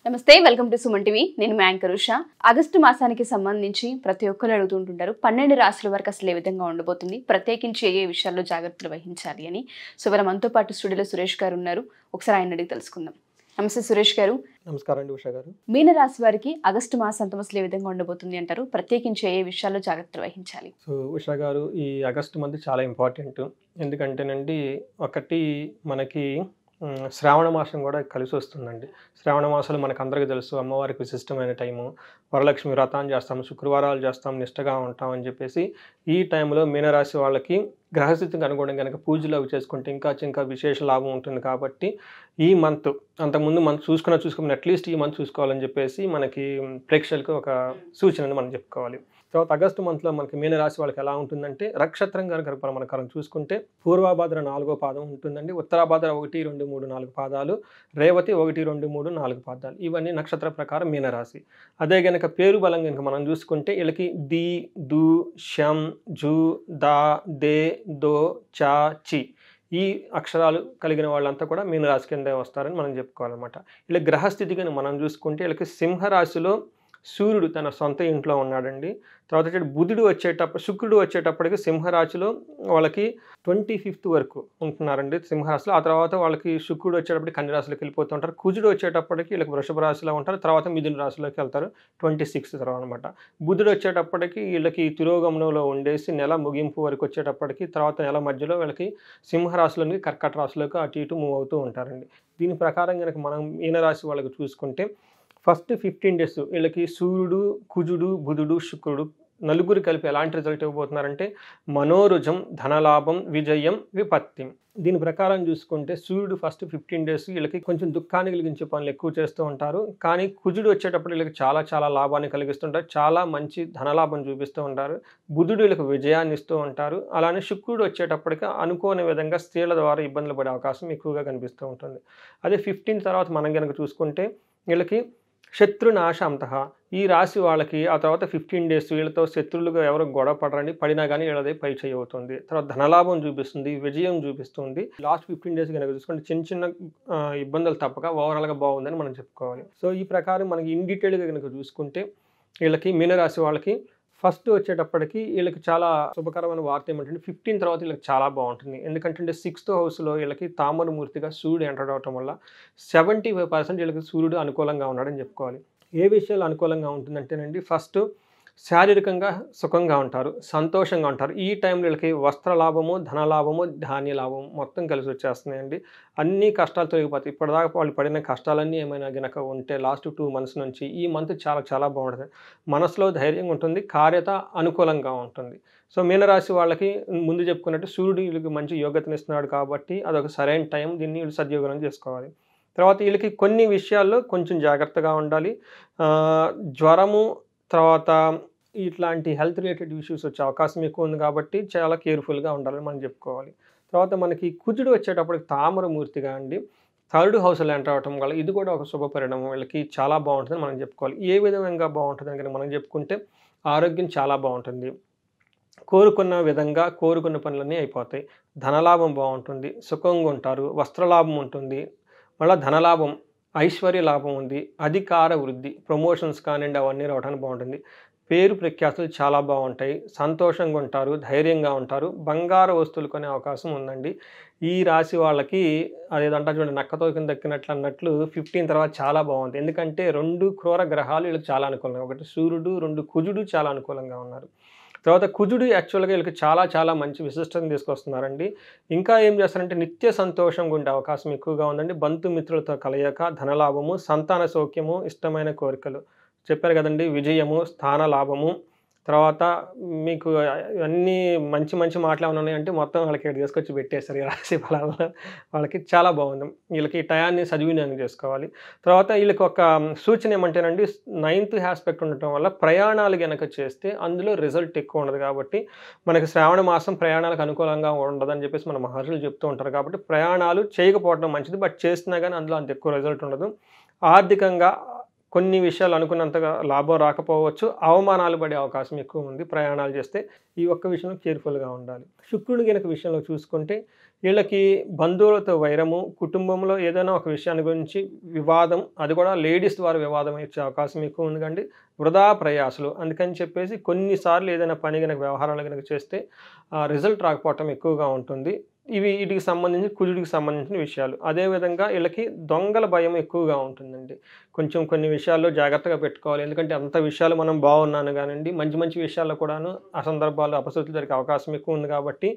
నమస్తే, welcome to Suman TV. నేను మీ anchor Usha. August మాసానికి సంబంధించి ప్రతి ఒక్కరు అడుగుతుంటారు 12 రాశుల వరకు అసలు ఏ విధంగా ఉండబోతుంది, ప్రత్యేకించి ఏ విషయాల్లో జాగ్రత్తలు వహించాలి అని. సో ఇవాళ మనతో పాటు స్టూడియోలో సురేష్ గారు ఉన్నారు. ఒకసారి ఆయన అడిగి తెలుసుకుందాం. నమస్తే సురేష్ గారు. నమస్కారం అండి ఉషా గారు. మీన రాశి వారికి ఆగస్టు మాసాంతం అసలు ఏ విధంగా ఉండబోతుంది అంటారు, ప్రత్యేకించి ఏ విషయాల్లో జాగ్రత్తలు వహించాలి? సో ఉషా గారు, ఈ ఆగస్టు మంత్ చాలా ఇంపార్టెంట్. ఎందుకంటేనండి, ఒకటి మనకి శ్రావణ మాసం కూడా కలిసి వస్తుందండి. శ్రావణ మాసాలు మనకు అందరికీ తెలుసు, అమ్మవారికి విశిష్టమైన టైము. వరలక్ష్మి వ్రతాన్ని చేస్తాం, శుక్రవారాలు చేస్తాం, నిష్టగా ఉంటాం అని చెప్పేసి ఈ టైంలో మీనరాశి వాళ్ళకి గ్రహస్థితికి అనుగుణంగా కనుక పూజలు అవి చేసుకుంటే ఇంకా విశేష లాభం ఉంటుంది. కాబట్టి ఈ మంత్, అంతకుముందు మనం చూసుకుని అట్లీస్ట్ ఈ మంత్ చూసుకోవాలని చెప్పేసి మనకి ప్రేక్షకులకు ఒక సూచనని మనం చెప్పుకోవాలి. తర్వాత ఆగస్టు మంత్లో మనకి మీనరాశి వాళ్ళకి ఎలా ఉంటుందంటే, నక్షత్రం కనుక మనం చూసుకుంటే పూర్వాభాద్ర 4వ పాదం ఉంటుందండి, ఉత్తరాభాద్ర 1, 2, 3, 4 పాదాలు, రేవతి 1, 2, 3, 4 పాదాలు. ఇవన్నీ నక్షత్ర ప్రకారం మీనరాశి. అదే గనక పేరు బలం కనుక మనం చూసుకుంటే వీళ్ళకి ది, దు, షం, జు, దా, దే, దో, చా, చి ఈ అక్షరాలు కలిగిన వాళ్ళంతా కూడా మీనరాశి కిందే వస్తారని మనం చెప్పుకోవాలన్నమాట. ఇలా గ్రహస్థితి కనుక మనం చూసుకుంటే వీళ్ళకి సింహరాశిలో సూర్యుడు తన సొంత ఇంట్లో ఉన్నాడండి. తర్వాత శుక్రుడు వచ్చేటప్పటికి సింహరాశిలో వాళ్ళకి 25th వరకు ఉంటున్నారండి సింహరాశిలో. ఆ తర్వాత వాళ్ళకి శుక్రుడు వచ్చేటప్పటికి కన్యరాశిలోకి వెళ్ళిపోతూ ఉంటారు. కుజుడు వచ్చేటప్పటికి వీళ్ళకి వృషభ రాశిలో ఉంటారు. తర్వాత మిథున రాశిలోకి వెళ్తారు 26th తర్వాత అనమాట. బుధుడు వచ్చేటప్పటికి వీళ్ళకి తిరోగమనంలో ఉండేసి నెల ముగింపు వరకు వచ్చేటప్పటికి, తర్వాత నెల మధ్యలో వీళ్ళకి సింహరాశిలోని కర్కట రాశిలోకి అటు ఇటు మూవ్ అవుతూ ఉంటారండి. దీని ప్రకారం కనుక మనం మీనరాశి వాళ్ళకి చూసుకుంటే ఫస్ట్ 15 days వీళ్ళకి సూర్యుడు, కుజుడు, బుధుడు, శుక్రుడు నలుగురు కలిపి ఎలాంటి రిజల్ట్ ఇవ్వబోతున్నారంటే మనోరుజం, ధనలాభం, విజయం, విపత్తి. దీని ప్రకారం చూసుకుంటే సూర్యుడు ఫస్ట్ 15 days వీళ్ళకి కొంచెం దుఃఖాన్ని కలిగించే పనులు ఎక్కువ చేస్తూ ఉంటారు. కానీ కుజుడు వచ్చేటప్పుడు వీళ్ళకి చాలా లాభాన్ని కలిగిస్తుంటారు, చాలా మంచి ధనలాభం చూపిస్తూ ఉంటారు. బుధుడు వీళ్ళకి విజయాన్ని ఇస్తూ ఉంటారు. అలానే శుక్రుడు వచ్చేటప్పటికి అనుకోని విధంగా స్త్రీల ద్వారా ఇబ్బందులు పడే అవకాశం ఎక్కువగా కనిపిస్తూ ఉంటుంది. అదే 15 తర్వాత మనం కనుక చూసుకుంటే వీళ్ళకి శత్రునాశాంతః, ఈ రాశి వాళ్ళకి ఆ తర్వాత 15 days వీళ్ళతో శత్రువులుగా ఎవరు గొడవ పడరండి, పడినా కానీ వీళ్ళదే పై చేయి అవుతుంది. తర్వాత ధనలాభం చూపిస్తుంది, విజయం చూపిస్తుంది. లాస్ట్ 15 days కనుక చూసుకుంటే చిన్న ఇబ్బందులు తప్పక ఓవరాల్గా బాగుందని మనం చెప్పుకోవాలి. సో ఈ ప్రకారం మనకి ఇన్ డీటెయిల్గా కనుక చూసుకుంటే వీళ్ళకి మీనరాశి వాళ్ళకి ఫస్ట్ వచ్చేటప్పటికి వీళ్ళకి చాలా శుభకరమైన వార్త ఏమంటే 15 తర్వాత వీళ్ళకి చాలా బాగుంటుంది. ఎందుకంటే 6th హౌస్లో వీళ్ళకి తామరమూర్తిగా సూర్యుడు ఎంటర్ అవటం వల్ల 75% వీళ్ళకి సూర్యుడు అనుకూలంగా ఉన్నాడని చెప్పుకోవాలి. ఏ విషయాలు అనుకూలంగా ఉంటుందంటేనండి, ఫస్ట్ శారీరకంగా సుఖంగా ఉంటారు, సంతోషంగా ఉంటారు. ఈ టైంలో వీళ్ళకి వస్త్ర లాభము, ధనలాభము, ధాన్య లాభము మొత్తం కలిసి వచ్చేస్తున్నాయండి. అన్ని కష్టాలు తొలగిపోతాయి. ఇప్పటిదాకా వాళ్ళు పడిన కష్టాలన్నీ ఏమైనా గనక ఉంటే లాస్ట్ 2 months నుంచి ఈ మంత్ చాలా బాగుంటుంది. మనసులో ధైర్యంగా ఉంటుంది, కార్యత అనుకూలంగా ఉంటుంది. సో మీనరాశి వాళ్ళకి ముందు చెప్పుకున్నట్టు సూర్యుడు వీళ్ళకి మంచి యోగ్యతనిస్తున్నాడు కాబట్టి అదొక సరైన టైం, దీన్ని వీళ్ళు సద్వినియోగం చేసుకోవాలి. తర్వాత వీళ్ళకి కొన్ని విషయాల్లో కొంచెం జాగ్రత్తగా ఉండాలి. జ్వరము, తర్వాత ఇట్లాంటి హెల్త్ రిలేటెడ్ ఇష్యూస్ వచ్చే అవకాశం ఎక్కువ ఉంది కాబట్టి చాలా కేర్ఫుల్గా ఉండాలని మనం చెప్పుకోవాలి. తర్వాత మనకి కుజుడు వచ్చేటప్పటికి తామరమూర్తిగా అండి 3rd హౌస్లో ఎంటర్ అవటం వల్ల ఇది కూడా ఒక శుభ పరిణామం, వీళ్ళకి చాలా బాగుంటుందని మనం చెప్పుకోవాలి. ఏ విధంగా బాగుంటుందని కనుక మనం చెప్పుకుంటే ఆరోగ్యం చాలా బాగుంటుంది, కోరుకున్న విధంగా కోరుకున్న పనులన్నీ అయిపోతాయి, ధనలాభం బాగుంటుంది, సుఖంగా ఉంటారు, వస్త్రలాభం ఉంటుంది, మళ్ళీ ధనలాభం, ఐశ్వర్య లాభం ఉంది, అధికార వృద్ధి, ప్రమోషన్స్ కానివ్వండి అవన్నీ రావడానికి బాగుంటుంది, పేరు ప్రఖ్యాతులు చాలా బాగుంటాయి, సంతోషంగా ఉంటారు, ధైర్యంగా ఉంటారు, బంగారు వస్తువులు కొనే అవకాశం ఉందండి. ఈ రాశి వాళ్ళకి అదేదంటా చూడండి, నక్కతో కింద దక్కినట్లు అన్నట్లు 15 తర్వాత చాలా బాగుంది. ఎందుకంటే 2 క్రూర గ్రహాలు వీళ్ళకి చాలా అనుకూలంగా, ఒకటి సూర్యుడు, 2 కుజుడు చాలా అనుకూలంగా ఉన్నారు. తర్వాత కుజుడు యాక్చువల్గా వీళ్ళకి చాలా మంచి విశిష్టతను తీసుకొస్తున్నారండి. ఇంకా ఏం చేస్తారంటే నిత్య సంతోషంగా ఉండే అవకాశం ఎక్కువగా ఉందండి. బంధుమిత్రులతో కలయిక, ధనలాభము, సంతాన సౌఖ్యము, ఇష్టమైన కోరికలు చెప్పారు కదండి, విజయము, స్థాన లాభము. తర్వాత మీకు అన్నీ మంచి మాటలు ఏమైనా ఉన్నాయంటే మొత్తం వాళ్ళకి ఇక్కడ తీసుకొచ్చి పెట్టేస్తారు. ఈ రాశి ఫలాల్లో వాళ్ళకి చాలా బాగుంది. వీళ్ళకి టయాన్ని సద్వినియోగం చేసుకోవాలి. తర్వాత వీళ్ళకి ఒక సూచన ఏమంటేనండి, 9th ఆస్పెక్ట్ ఉండటం వల్ల ప్రయాణాలు కనుక చేస్తే అందులో రిజల్ట్ ఎక్కువ ఉండదు. కాబట్టి మనకి శ్రావణ మాసం ప్రయాణాలకు అనుకూలంగా ఉండదని చెప్పేసి మన మహర్షులు చెప్తూ ఉంటారు. కాబట్టి ప్రయాణాలు చేయకపోవడం మంచిది, బట్ చేసినా కానీ అందులో అంత ఎక్కువ రిజల్ట్ ఉండదు. ఆర్థికంగా కొన్ని విషయాలు అనుకున్నంతగా లాభం రాకపోవచ్చు, అవమానాలు పడే అవకాశం ఎక్కువ ఉంది ప్రయాణాలు చేస్తే. ఈ ఒక్క విషయంలో కేర్ఫుల్గా ఉండాలి. శుక్రుడు గనక విషయంలో చూసుకుంటే వీళ్ళకి బంధువులతో వైరము, కుటుంబంలో ఏదైనా ఒక విషయాన్ని గురించి వివాదం, అది కూడా లేడీస్ ద్వారా వివాదం వచ్చే అవకాశం ఎక్కువ ఉంది కండి. వృధా ప్రయాసలు, అందుకని చెప్పేసి కొన్నిసార్లు ఏదైనా పని కనుక వ్యవహారాలు కనుక చేస్తే రిజల్ట్ రాకపోవటం ఎక్కువగా ఉంటుంది. వీటికి సంబంధించి కుజుడికి సంబంధించిన విషయాలు. అదేవిధంగా వీళ్ళకి దొంగల భయం ఎక్కువగా ఉంటుందండి. కొంచెం కొన్ని విషయాల్లో జాగ్రత్తగా పెట్టుకోవాలి. ఎందుకంటే అంత విషయాలు మనం బాగున్నాను కానండి, మంచి మంచి విషయాల్లో కూడాను ఆ సందర్భాల్లో అపశృతులు జరిగే అవకాశం ఎక్కువ ఉంది కాబట్టి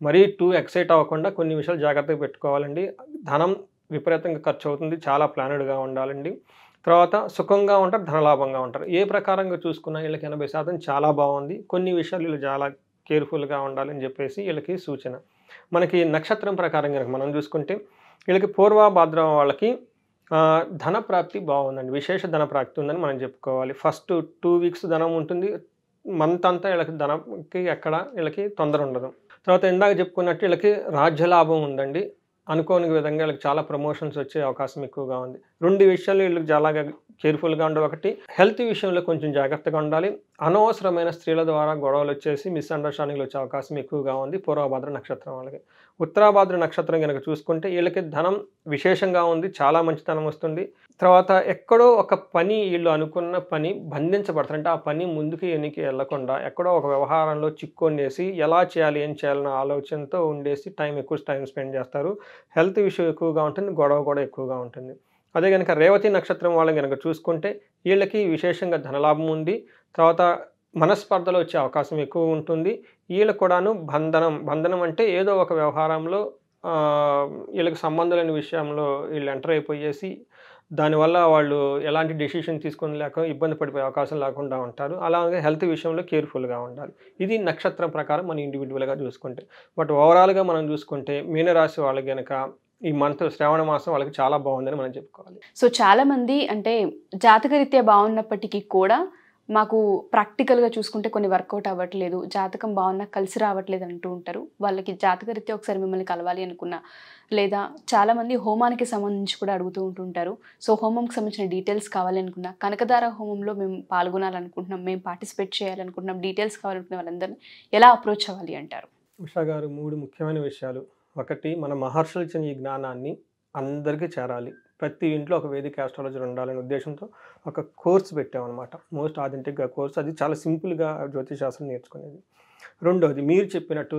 మరీ టూ ఎక్సైట్ అవ్వకుండా కొన్ని విషయాలు జాగ్రత్తగా పెట్టుకోవాలండి. ధనం విపరీతంగా ఖర్చు అవుతుంది, చాలా ప్లానెడ్గా ఉండాలండి. తర్వాత సుఖంగా ఉంటారు, ధనలాభంగా ఉంటారు. ఏ ప్రకారంగా చూసుకున్నా వీళ్ళకి 80% చాలా బాగుంది. కొన్ని విషయాలు వీళ్ళు చాలా కేర్ఫుల్గా ఉండాలని చెప్పేసి వీళ్ళకి సూచన. మనకి నక్షత్రం ప్రకారం కనుక మనం చూసుకుంటే వీళ్ళకి పూర్వ భాద్రవ వాళ్ళకి ధన ప్రాప్తి బాగుందండి. విశేష ధన ప్రాప్తి ఉందని మనం చెప్పుకోవాలి. ఫస్ట్ 2 వీక్స్ ధనం ఉంటుంది, మంత్ అంతా వీళ్ళకి ధనంకి ఎక్కడ వీళ్ళకి తొందర ఉండదు. తర్వాత ఇందాక చెప్పుకున్నట్టు వీళ్ళకి రాజ్యలాభం ఉందండి. అనుకోని విధంగా వీళ్ళకి చాలా ప్రమోషన్స్ వచ్చే అవకాశం ఎక్కువగా ఉంది. 2 విషయాలు వీళ్ళకి చాలా కేర్ఫుల్గా ఉండాలి. ఒకటి, హెల్త్ విషయంలో కొంచెం జాగ్రత్తగా ఉండాలి. అనవసరమైన స్త్రీల ద్వారా గొడవలు వచ్చేసి మిస్అండర్స్టాండింగ్లు వచ్చే అవకాశం ఎక్కువగా ఉంది పూర్వభాద్ర నక్షత్రం వాళ్ళకి. ఉత్తరాభాద్ర నక్షత్రం కనుక చూసుకుంటే వీళ్ళకి ధనం విశేషంగా ఉంది, చాలా మంచి ధనం వస్తుంది. తర్వాత ఎక్కడో ఒక పని, వీళ్ళు అనుకున్న పని బంధించబడతారు. అంటే ఆ పని ముందుకు ఎన్నికి వెళ్లకుండా ఎక్కడో ఒక వ్యవహారంలో చిక్కొండేసి ఎలా చేయాలి, ఏం చేయాలన్న ఆలోచనతో ఉండేసి ఎక్కువ టైం స్పెండ్ చేస్తారు. హెల్త్ విషయం ఎక్కువగా ఉంటుంది, గొడవ కూడా ఎక్కువగా ఉంటుంది. అదే కనుక రేవతి నక్షత్రం వాళ్ళని కనుక చూసుకుంటే వీళ్ళకి విశేషంగా ధనలాభం ఉంది. తర్వాత మనస్పర్ధలు వచ్చే అవకాశం ఎక్కువ ఉంటుంది. వీళ్ళకు కూడాను బంధనం అంటే ఏదో ఒక వ్యవహారంలో వీళ్ళకి సంబంధం లేని విషయంలో వీళ్ళు ఎంటర్ అయిపోయేసి దానివల్ల వాళ్ళు ఎలాంటి డెసిషన్ తీసుకొని లేక ఇబ్బంది పడిపోయే అవకాశం లేకుండా ఉంటారు. అలాగే హెల్త్ విషయంలో కేర్ఫుల్గా ఉండాలి. ఇది నక్షత్రం ప్రకారం మనం ఇండివిజువల్గా చూసుకుంటే. బట్ ఓవరాల్గా మనం చూసుకుంటే మీనరాశి వాళ్ళకి కనుక ఈ మంత్ శ్రావణ మాసం వాళ్ళకి చాలా బాగుందని మనం చెప్పుకోవాలి. సో చాలా మంది అంటే జాతకరీత్యా బాగున్నప్పటికీ కూడా మాకు ప్రాక్టికల్గా చూసుకుంటే కొన్ని వర్కౌట్ అవ్వట్లేదు, జాతకం బాగున్నా కలిసి రావట్లేదు అంటూ ఉంటారు. వాళ్ళకి జాతకరీత్యా ఒకసారి మిమ్మల్ని కలవాలి అనుకున్నా, లేదా చాలామంది హోమానికి సంబంధించి కూడా అడుగుతూ ఉంటుంటారు. సో హోమంకి సంబంధించిన డీటెయిల్స్ కావాలి అనుకున్నా, కనకదార హోమంలో మేము పాల్గొనాలనుకుంటున్నాం, మేము పార్టిసిపేట్ చేయాలనుకుంటున్నాం, డీటెయిల్స్ కావాలనుకున్న వాళ్ళందరినీ ఎలా అప్రోచ్ అవ్వాలి అంటారు? ఉషా గారు, 3 ముఖ్యమైన విషయాలు. ఒకటి, మన మహర్షులు ఇచ్చిన ఈ జ్ఞానాన్ని అందరికీ చేరాలి. ప్రతి ఇంట్లో ఒక వేదిక ఆస్ట్రాలజర్ ఉండాలనే ఉద్దేశంతో ఒక కోర్స్ పెట్టామన్నమాట. మోస్ట్ ఆథెంటిక్గా కోర్స్. అది చాలా సింపుల్గా జ్యోతిషాస్త్రం నేర్చుకునేది. రెండోది, మీరు చెప్పినట్టు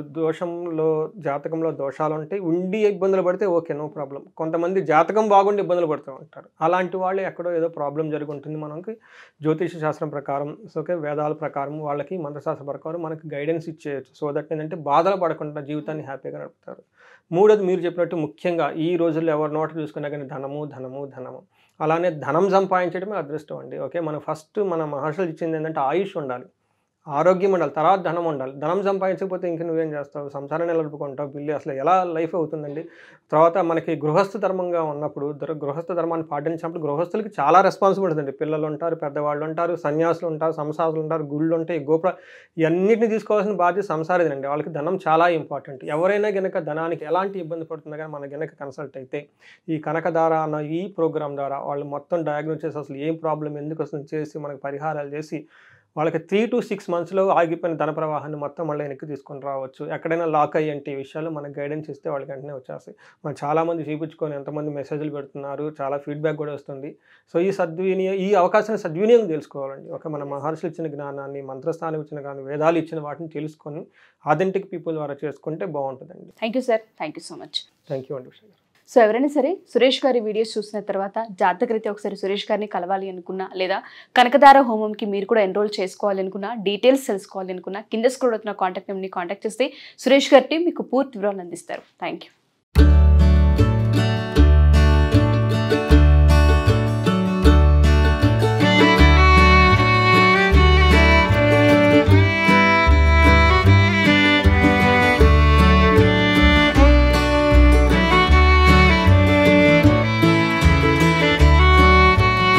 జాతకంలో దోషాలు ఉంటాయి, ఉండి ఇబ్బందులు పడితే ఓకే, నో ప్రాబ్లం. కొంతమంది జాతకం బాగుండి ఇబ్బందులు పడుతూ ఉంటారు. అలాంటి వాళ్ళు ఎక్కడో ఏదో ప్రాబ్లం జరిగి ఉంటుంది. మనకి జ్యోతిష శాస్త్రం ప్రకారం, ఓకే, వేదాల ప్రకారం, వాళ్ళకి మంత్రశాస్త్ర ప్రకారం మనకి గైడెన్స్ ఇచ్చేయచ్చు. సో దట్ ఏంటంటే బాధలు పడకుండా జీవితాన్ని హ్యాపీగా నడుపుతారు. మూడోది, మీరు చెప్పినట్టు ముఖ్యంగా ఈ రోజుల్లో ఎవరి నోట చూసుకున్నా కానీ ధనము. అలానే ధనం సంపాదించడమే అదృష్టం అండి. ఓకే, మన మహర్షులు ఇచ్చింది ఏంటంటే ఆయుష్ ఉండాలి, ఆరోగ్యం ఉండాలి, తర్వాత ధనం ఉండాలి. ధనం సంపాదించకపోతే ఇంక నువ్వేం చేస్తావు? సంసారాన్ని నిలబడుకుంటావు, బిల్లు అసలు ఎలా లైఫ్ అవుతుందండి? తర్వాత మనకి గృహస్థ ధర్మంగా ఉన్నప్పుడు, గృహస్థ ధర్మాన్ని పాటించినప్పుడు గృహస్థులకి చాలా రెస్పాన్సిబిలిటీ ఉంది. పిల్లలు ఉంటారు, పెద్దవాళ్ళు ఉంటారు, సన్యాసులు ఉంటారు, సంసాసులు ఉంటారు, గుళ్ళు ఉంటాయి, ఇవన్నిటిని తీసుకోవాల్సిన బాధ్యత సంసారిదండి. వాళ్ళకి ధనం చాలా ఇంపార్టెంట్. ఎవరైనా గనక ధనానికి ఎలాంటి ఇబ్బంది పడుతుందో కానీ మన గనక కన్సల్ట్ అయితే ఈ కనకధార అన్న ఈ ప్రోగ్రామ్ ద్వారా వాళ్ళు మొత్తం డయాగ్నోస్ చేసి అసలు ఏం ప్రాబ్లం ఎందుకు వస్తుంది చేసి మనకు పరిహారాలు చేసి వాళ్ళకి 3 to 6 monthsలో ఆగిపోయిన ధన ప్రవాహాన్ని మొత్తం మళ్ళీ వెనక్కి తీసుకొని రావచ్చు. ఎక్కడైనా లాక్ అయ్యేంటి విషయాలు మనకు గైడెన్స్ ఇస్తే వాళ్ళకి వెంటనే వచ్చేస్తాయి. మనం చాలామంది చూపించుకొని ఎంతమంది మెసేజ్లు పెడుతున్నారు, చాలా ఫీడ్బ్యాక్ కూడా వస్తుంది. సో ఈ అవకాశాన్ని సద్వినియోగం తెలుసుకోవాలండి. మన మహర్షులు ఇచ్చిన జ్ఞానాన్ని, మంత్రస్థానం ఇచ్చిన జ్ఞానం, వేదాలు ఇచ్చిన వాటిని తెలుసుకొని ఆథెంటిక్ పీపుల్ ద్వారా చేసుకుంటే బాగుంటుందండి. Thank you sir, thank you so much. Thank you అండి. సో ఎవరైనా సరే సురేష్ గారి వీడియోస్ చూసిన తర్వాత జాతకరీత్యా ఒకసారి సురేష్ గారిని కలవాలి అనుకున్నా, లేదా కనకదార హోమంకి మీరు కూడా ఎన్రోల్ చేసుకోవాలి అనుకున్నా, డీటెయిల్స్ తెలుసుకోవాలి అనుకున్నా, కింద స్క్రోల్ అవుతున్న కాంటాక్ట్ నెంబర్ని కాంటాక్ట్ చేస్తే సురేష్ గారి టీం మీకు పూర్తి వివరాలు అందిస్తారు. Thank you.